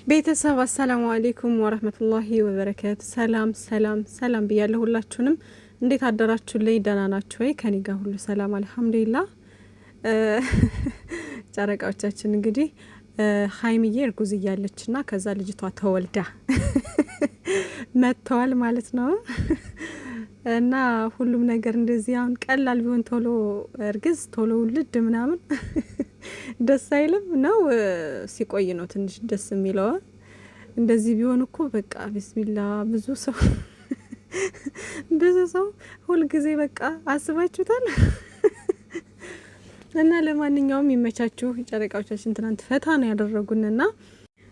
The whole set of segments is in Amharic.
ቤተሰብ አሰላሙ አለይኩም ወራህመቱላሂ ወበረካቱ። ሰላም ሰላም ሰላም ብያለሁ ሁላችሁንም። እንዴት አደራችሁልኝ? ደህና ናችሁ ወይ? ከኔ ጋር ሁሉ ሰላም አልሐምዱሊላህ። ጨረቃዎቻችን እንግዲህ ሀይሚዬ እርጉዝ እያለችና ከዛ ልጅቷ ተወልዳ መጥተዋል ማለት ነው። እና ሁሉም ነገር እንደዚህ አሁን ቀላል ቢሆን ቶሎ እርግዝ ቶሎ ውልድ ምናምን ደስ አይልም ነው። ሲቆይ ነው ትንሽ ደስ የሚለው። እንደዚህ ቢሆን እኮ በቃ ቢስሚላ ብዙ ሰው ሁል ጊዜ በቃ አስባችሁታል። እና ለማንኛውም ይመቻችሁ። ጨረቃዎቻችን ትናንት ፈታ ነው ያደረጉንና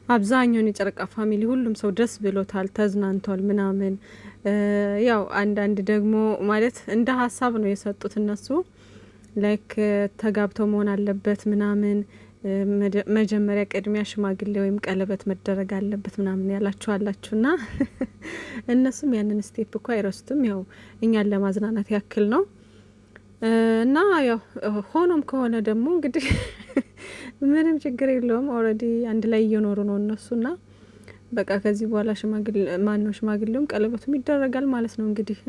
አብዛኛውን የጨረቃ ፋሚሊ ሁሉም ሰው ደስ ብሎታል፣ ተዝናንቷል ምናምን። ያው አንዳንድ ደግሞ ማለት እንደ ሀሳብ ነው የሰጡት እነሱ ላይክ ተጋብተው መሆን አለበት ምናምን፣ መጀመሪያ ቅድሚያ ሽማግሌ ወይም ቀለበት መደረግ አለበት ምናምን ያላችኋላችሁና እነሱም ያንን ስቴፕ እኮ አይረሱትም። ያው እኛን ለማዝናናት ያክል ነው። እና ያው ሆኖም ከሆነ ደግሞ እንግዲህ ምንም ችግር የለውም። ኦልሬዲ አንድ ላይ እየኖሩ ነው እነሱና በቃ ከዚህ በኋላ ሽማግሌውም ቀለበቱም ይደረጋል ማለት ነው እንግዲህ።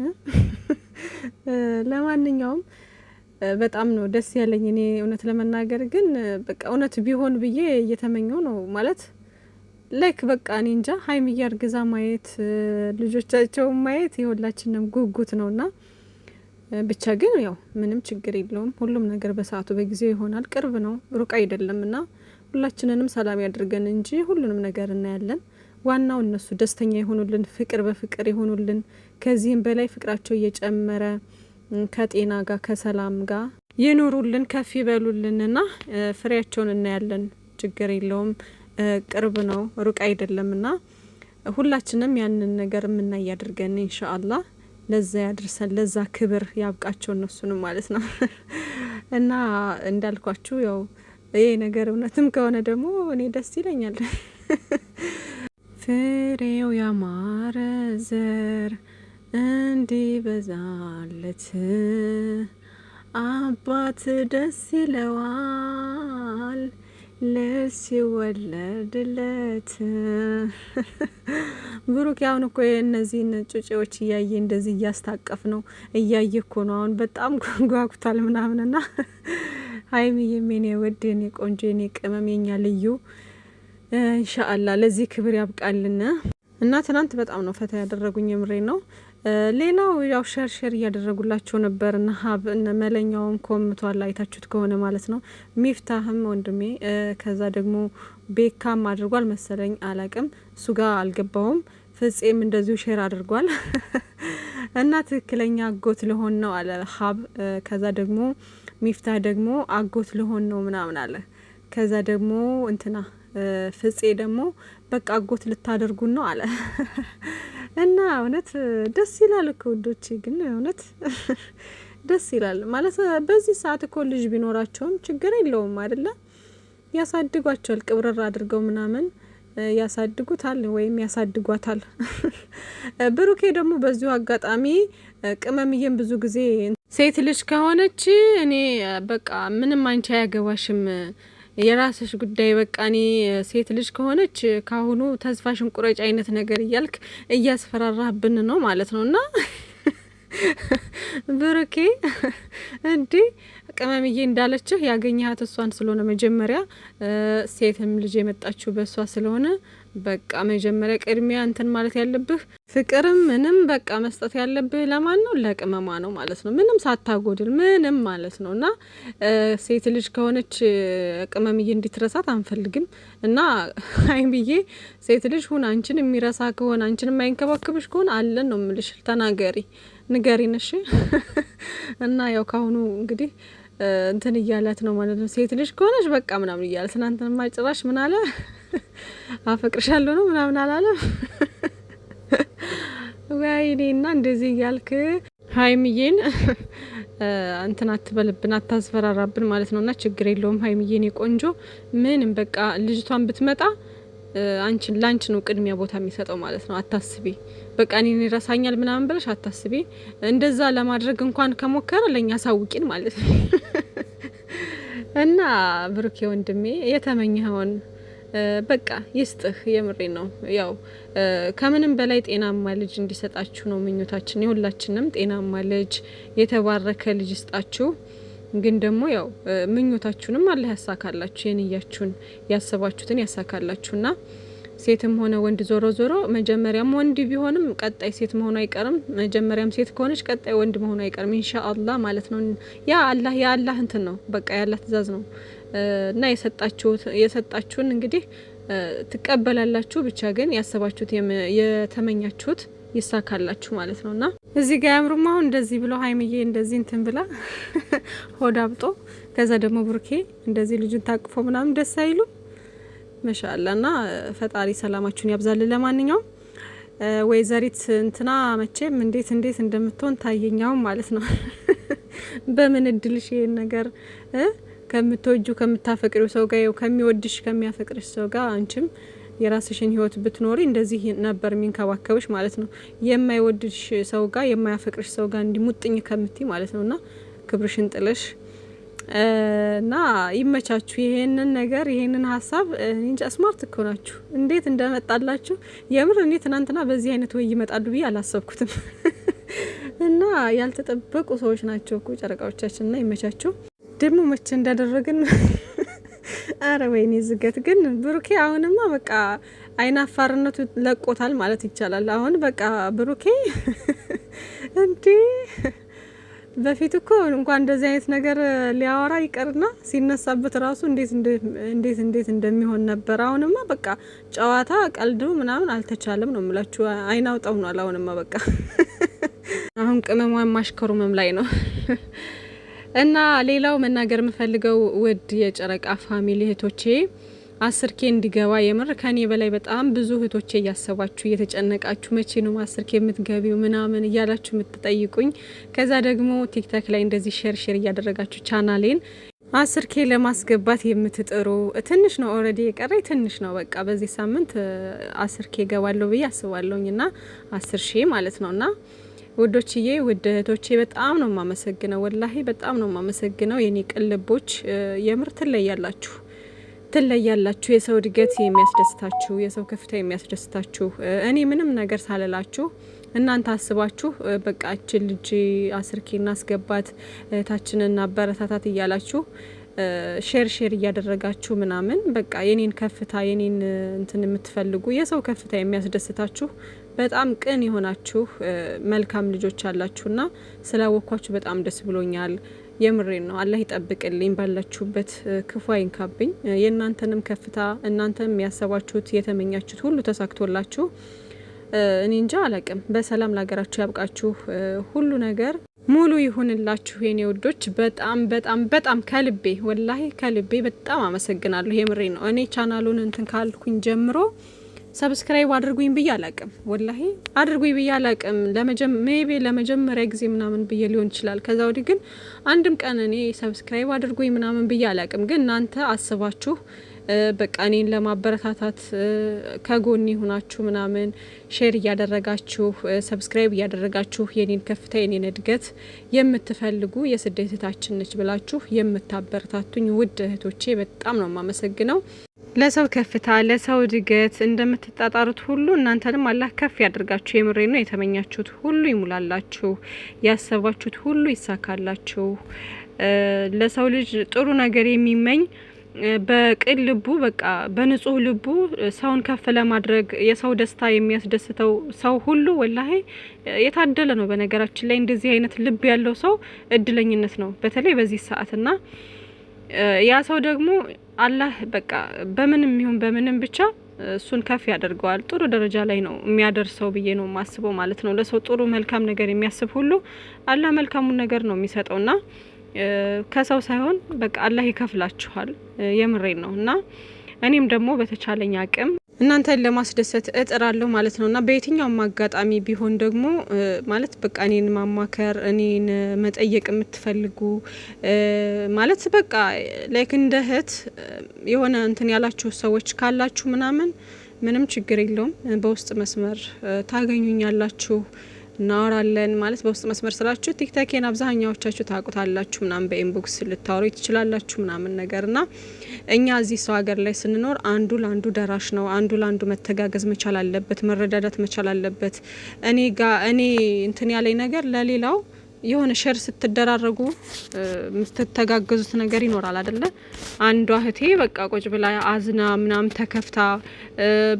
ለማንኛውም በጣም ነው ደስ ያለኝ እኔ እውነት ለመናገር ግን በቃ እውነት ቢሆን ብዬ እየተመኘው ነው ማለት ላይክ በቃ እኔ እንጃ ሀይሚዬ አርግዛ ማየት ልጆቻቸውን ማየት የሁላችንም ጉጉት ነውና ብቻ ግን ያው ምንም ችግር የለውም። ሁሉም ነገር በሰዓቱ በጊዜው ይሆናል። ቅርብ ነው ሩቅ አይደለምና ሁላችንንም ሰላም ያድርገን እንጂ ሁሉንም ነገር እናያለን። ዋናው እነሱ ደስተኛ ይሆኑልን፣ ፍቅር በፍቅር ይሆኑልን። ከዚህም በላይ ፍቅራቸው እየጨመረ ከጤና ጋር ከሰላም ጋር ይኑሩልን፣ ከፍ ይበሉልንና ፍሬያቸውን እናያለን። ችግር የለውም። ቅርብ ነው ሩቅ አይደለምና ሁላችንም ያንን ነገር የምናይ ያድርገን ኢንሻአላህ። ለዛ ያድርሰን፣ ለዛ ክብር ያብቃቸው እነሱንም ማለት ነው። እና እንዳልኳችሁ ያው ይሄ ነገር እውነትም ከሆነ ደግሞ እኔ ደስ ይለኛል። ፍሬው ያማረ ዘር እንዲበዛለት አባት ደስ ይለዋል ልጅ ሲወለድለት። ብሩክ አሁን እኮ እነዚህን ጩጬዎች እያየ እንደዚህ እያስታቀፍ ነው እያየ እኮ ነው አሁን በጣም ጓጉታል ምናምንና ሀይሚዬም የኔ ውድ የኔ ቆንጆ የኔ ቅመም የኛ ልዩ ኢንሻአላህ ለዚህ ክብር ያብቃልን። እና ትናንት በጣም ነው ፈታ ያደረጉኝ፣ የምሬ ነው። ሌላው ያው ሸር እያደረጉላቸው ነበር እና ሀብ እነ መለኛውም ኮምቷል አይታችሁት ከሆነ ማለት ነው። ሚፍታህም ወንድሜ ከዛ ደግሞ ቤካም አድርጓል መሰለኝ አላቅም፣ እሱ ጋር አልገባውም። ፍጼም እንደዚሁ ሼር አድርጓል እና ትክክለኛ አጎት ልሆን ነው አለ ሀብ። ከዛ ደግሞ ሚፍታህ ደግሞ አጎት ልሆን ነው ምናምን አለ። ከዛ ደግሞ እንትና ፍጼ ደግሞ በቃ አጎት ልታደርጉን ነው አለ። እና እውነት ደስ ይላል እኮ ውዶቼ፣ ግን እውነት ደስ ይላል ማለት በዚህ ሰዓት እኮ ልጅ ቢኖራቸውም ችግር የለውም አይደለ? ያሳድጓቸዋል፣ ቅብረራ አድርገው ምናምን ያሳድጉታል ወይም ያሳድጓታል። ብሩኬ ደግሞ በዚሁ አጋጣሚ ቅመምዬም ብዙ ጊዜ ሴት ልጅ ከሆነች እኔ በቃ ምንም አንቺ አያገባሽም የራስሽ ጉዳይ በቃ እኔ ሴት ልጅ ከሆነች ካሁኑ ተስፋሽን ቁረጭ አይነት ነገር እያልክ እያስፈራራህብን ነው ማለት ነው። እና ብሩኬ እንዲ ቅመምዬ እንዳለችህ ያገኘሃት እሷን ስለሆነ መጀመሪያ ሴትም ልጅ የመጣችው በእሷ ስለሆነ በቃ መጀመሪያ ቅድሚያ እንትን ማለት ያለብህ ፍቅርም ምንም በቃ መስጠት ያለብህ ለማን ነው? ለቅመማ ነው ማለት ነው። ምንም ሳታጎድል ምንም ማለት ነው። እና ሴት ልጅ ከሆነች ቅመምዬ እንዲትረሳት አንፈልግም። እና ሀይሚዬ ሴት ልጅ ሁን፣ አንቺን የሚረሳ ከሆነ አንቺን የማይንከባከብሽ ከሆነ አለን ነው ምልሽ፣ ተናገሪ ንገሪን እሺ። እና ያው ካሁኑ እንግዲህ እንትን እያላት ነው ማለት ነው። ሴት ልጅ ከሆነች በቃ ምናምን እያለ ትናንትና ጭራሽ ምን አለ አፈቅርሻለሁ ነው ምናምን አላለም። ወይኔና እንደዚህ እያልክ ሀይሚዬን እንትን አትበልብን፣ አታስፈራራብን ማለት ነውና ችግር የለውም ሀይሚዬን የቆንጆ ምንም በቃ ልጅቷን ብትመጣ አንቺን ላንቺ ነው ቅድሚያ ቦታ የሚሰጠው ማለት ነው። አታስቢ በቃ እኔን ይረሳኛል ምናምን ብለሽ አታስቢ። እንደዛ ለማድረግ እንኳን ከሞከረ ለኛ ሳውቂን ማለት ነው። እና ብሩኬ ወንድሜ የተመኘኸውን በቃ ይስጥህ። የምሬ ነው። ያው ከምንም በላይ ጤናማ ልጅ እንዲሰጣችሁ ነው ምኞታችን። የሁላችንም ጤናማ ልጅ የተባረከ ልጅ ይስጣችሁ። ግን ደግሞ ያው ምኞታችሁንም አላህ ያሳካላችሁ። የንያችሁን ያሰባችሁትን ያሳካላችሁና ሴትም ሆነ ወንድ ዞሮ ዞሮ መጀመሪያም ወንድ ቢሆንም ቀጣይ ሴት መሆኑ አይቀርም። መጀመሪያም ሴት ከሆነች ቀጣይ ወንድ መሆኑ አይቀርም ኢንሻአላህ ማለት ነው። ያ አላህ እንትን ነው በቃ ያላህ ትእዛዝ ነው እና የሰጣችሁን እንግዲህ ትቀበላላችሁ። ብቻ ግን ያሰባችሁት የተመኛችሁት ይሳካላችሁ ማለት ነውና እዚህ ጋር ያምሩማ አሁን እንደዚህ ብሎ ሀይሚዬ እንደዚህ እንትን ብላ ሆዳብጦ ከዛ ደግሞ ብሩኬ እንደዚህ ልጁን ታቅፎ ምናምን ደስ አይሉ ማሻአላህና ፈጣሪ ሰላማችሁን ያብዛል። ለማንኛውም ወይዘሪት እንትና መቼም እንዴት እንደምትሆን ታየኛው ማለት ነው። በምን እድልሽ ይሄን ነገር ከምትወጁ ከምታፈቅሪው ሰው ጋር ከሚወድሽ ከሚያፈቅርሽ ሰው ጋር አንቺም የራስሽን ህይወት ብትኖሪ እንደዚህ ነበር የሚንከባከብሽ ማለት ነው። የማይወድሽ ሰው ጋር የማያፈቅርሽ ሰው ጋር እንዲሙጥኝ ከምትይ ማለት ነውና ክብርሽን ጥለሽ እና ይመቻችሁ። ይሄንን ሀሳብ እንጃ ስማርት እኮ ናችሁ። እንዴት እንደመጣላችሁ የምር እኔ ትናንትና በዚህ አይነት ወይ ይመጣሉ ብዬ አላሰብኩትም። እና ያልተጠበቁ ሰዎች ናቸው እኮ ጨረቃዎቻችንና ይመቻችሁ። ደግሞ መቼ እንዳደረግን አረ ወይኔ ዝገት ግን ብሩኬ አሁንማ በቃ አይናፋርነቱ ለቆታል ማለት ይቻላል። አሁን በቃ ብሩኬ እንዴ በፊት እኮ እንኳን እንደዚህ አይነት ነገር ሊያወራ ይቀርና ሲነሳበት ራሱ እንዴት እንደሚሆን ነበር። አሁንማ በቃ ጨዋታ ቀልዱ ምናምን አልተቻለም ነው የምላችሁ። አይናውጣው ነው አሁንማ በቃ አሁን ቅመሟ ማሽከሩም ላይ ነው። እና ሌላው መናገር የምፈልገው ውድ የጨረቃ ፋሚሊ እህቶቼ 10K እንዲገባ የምር ከኔ በላይ በጣም ብዙ እህቶቼ እያሰባችሁ እየተጨነቃችሁ መቼ ነው 10K የምትገቢው ምናምን እያላችሁ የምትጠይቁኝ፣ ከዛ ደግሞ ቲክቶክ ላይ እንደዚህ ሼር እያደረጋችሁ ቻናሌን 10K ለማስገባት የምትጥሩ ትንሽ ነው ኦሬዲ የቀረኝ ትንሽ ነው። በቃ በዚህ ሳምንት 10K ገባለሁ ብዬ አስባለሁኝና 10,000 ማለት ነውና ውዶችዬ ውድ እህቶቼ በጣም ነው ማመሰግነው። ወላሂ በጣም ነው ማመሰግነው። የኔ ቅልቦች የምር ትለያላችሁ። የሰው እድገት የሚያስደስታችሁ፣ የሰው ከፍታ የሚያስደስታችሁ እኔ ምንም ነገር ሳልላችሁ እናንተ አስባችሁ በቃ እቺን ልጅ 10K እናስገባት እህታችንን አበረታታት እያላችሁ ሼር እያደረጋችሁ ምናምን በቃ የኔን ከፍታ የኔን እንትን የምትፈልጉ የሰው ከፍታ የሚያስደስታችሁ በጣም ቅን የሆናችሁ መልካም ልጆች አላችሁና ስላወኳችሁ በጣም ደስ ብሎኛል። የምሬን ነው። አላህ ይጠብቅልኝ፣ ባላችሁበት ክፉ አይንካብኝ። የእናንተንም ከፍታ እናንተም ያሰባችሁት የተመኛችሁት ሁሉ ተሳክቶላችሁ እኔ እንጃ አላቅም። በሰላም ለሀገራችሁ ያብቃችሁ። ሁሉ ነገር ሙሉ ይሁንላችሁ የኔ ውዶች። በጣም ከልቤ ወላሂ ከልቤ በጣም አመሰግናለሁ። የምሬ ነው። እኔ ቻናሉን እንትን ካልኩኝ ጀምሮ ሰብስክራይብ አድርጉኝ ብዬ አላቅም። ወላሂ አድርጉኝ ብዬ አላቅም። ለመጀመሪያ ጊዜ ምናምን ብዬ ሊሆን ይችላል። ከዛ ወዲህ ግን አንድም ቀን እኔ ሰብስክራይብ አድርጉኝ ምናምን ብዬ አላቅም። ግን እናንተ አስባችሁ በቃ እኔን ለማበረታታት ከጎን ይሁናችሁ ምናምን ሼር እያደረጋችሁ ሰብስክራይብ እያደረጋችሁ የኔን ከፍታ የኔን እድገት የምትፈልጉ የስደት እህታችን ነች ብላችሁ የምታበረታቱኝ ውድ እህቶቼ በጣም ነው የማመሰግነው። ለሰው ከፍታ ለሰው እድገት እንደምትጣጣሩት ሁሉ እናንተንም አላህ ከፍ ያድርጋችሁ። የምሬ ነው። የተመኛችሁት ሁሉ ይሙላላችሁ፣ ያሰባችሁት ሁሉ ይሳካላችሁ። ለሰው ልጅ ጥሩ ነገር የሚመኝ በቅን ልቡ በቃ በንጹህ ልቡ ሰውን ከፍ ለማድረግ የሰው ደስታ የሚያስደስተው ሰው ሁሉ ወላሂ የታደለ ነው። በነገራችን ላይ እንደዚህ አይነት ልብ ያለው ሰው እድለኝነት ነው፣ በተለይ በዚህ ሰዓትና ያ ሰው ደግሞ አላህ በቃ በምንም ይሁን በምንም ብቻ እሱን ከፍ ያደርገዋል። ጥሩ ደረጃ ላይ ነው የሚያደርሰው ብዬ ነው ማስበው ማለት ነው። ለሰው ጥሩ መልካም ነገር የሚያስብ ሁሉ አላህ መልካሙን ነገር ነው የሚሰጠውና ከሰው ሳይሆን በቃ አላህ ይከፍላችኋል። የምሬን ነው። እና እኔም ደግሞ በተቻለኝ አቅም እናንተን ለማስደሰት እጥራለሁ ማለት ነውና በየትኛውም አጋጣሚ ቢሆን ደግሞ ማለት በቃ እኔን ማማከር እኔን መጠየቅ የምትፈልጉ ማለት በቃ ላይክ እንደ እህት የሆነ እንትን ያላችሁ ሰዎች ካላችሁ ምናምን ምንም ችግር የለውም። በውስጥ መስመር ታገኙኛላችሁ። እናወራለን ማለት በውስጥ መስመር ስላችሁ ቲክቶኬን አብዛኛዎቻችሁ ታውቁታላችሁ ምናምን በኢንቦክስ ልታወሩ ትችላላችሁ ምናምን ነገርና እኛ እዚህ ሰው ሀገር ላይ ስንኖር አንዱ ለአንዱ ደራሽ ነው። አንዱ ለአንዱ መተጋገዝ መቻል አለበት፣ መረዳዳት መቻል አለበት። እኔ እንትን ያለኝ ነገር ለሌላው የሆነ ሼር ስትደራረጉ የምትተጋገዙት ነገር ይኖራል አይደለ? አንዷ እህቴ በቃ ቁጭ ብላ አዝና ምናምን ተከፍታ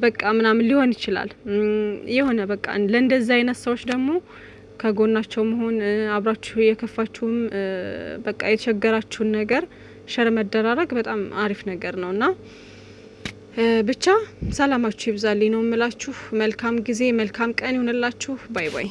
በቃ ምናምን ሊሆን ይችላል። የሆነ በቃ ለእንደዛ አይነት ሰዎች ደግሞ ከጎናቸው መሆን አብራችሁ የከፋችሁም በቃ የተቸገራችሁን ነገር ሼር መደራረግ በጣም አሪፍ ነገር ነውና ብቻ ሰላማችሁ ይብዛልኝ ነው የምላችሁ። መልካም ጊዜ መልካም ቀን ይሁንላችሁ። ባይ ባይ።